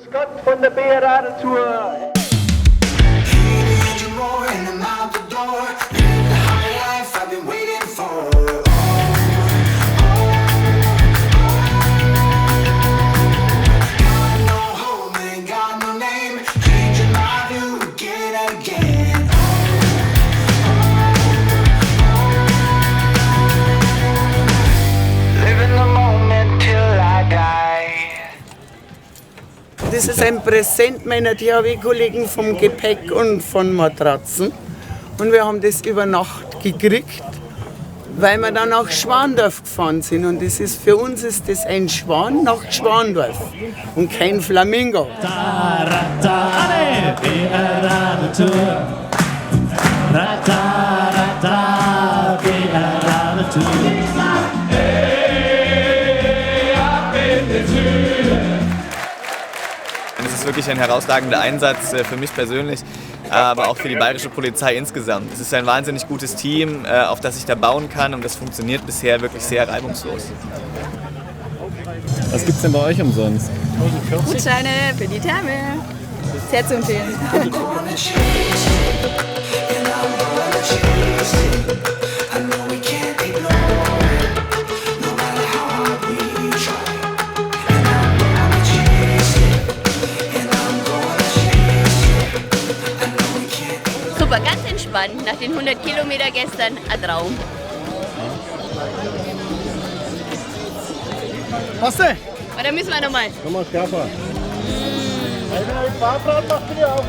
Scott von der BRA Tour. Das ist ein Präsent meiner DHW-Kollegen vom Gepäck und von Matratzen. Und wir haben das über Nacht gekriegt, weil wir dann nach Schwandorf gefahren sind. Und das ist, für uns ist das ein Schwan nach Schwandorf und kein Flamingo. Es ist wirklich ein herausragender Einsatz für mich persönlich, aber auch für die bayerische Polizei insgesamt. Es ist ein wahnsinnig gutes Team, auf das ich da bauen kann, und das funktioniert bisher wirklich sehr reibungslos. Was gibt's denn bei euch umsonst? Gutscheine für die Therme. Sehr zu empfehlen. Super, ganz entspannt. Nach den 100 Kilometer gestern ein Traum. Was denn? Oder müssen wir nochmal? Nochmal schärfer. Fahrrad macht ihr auf.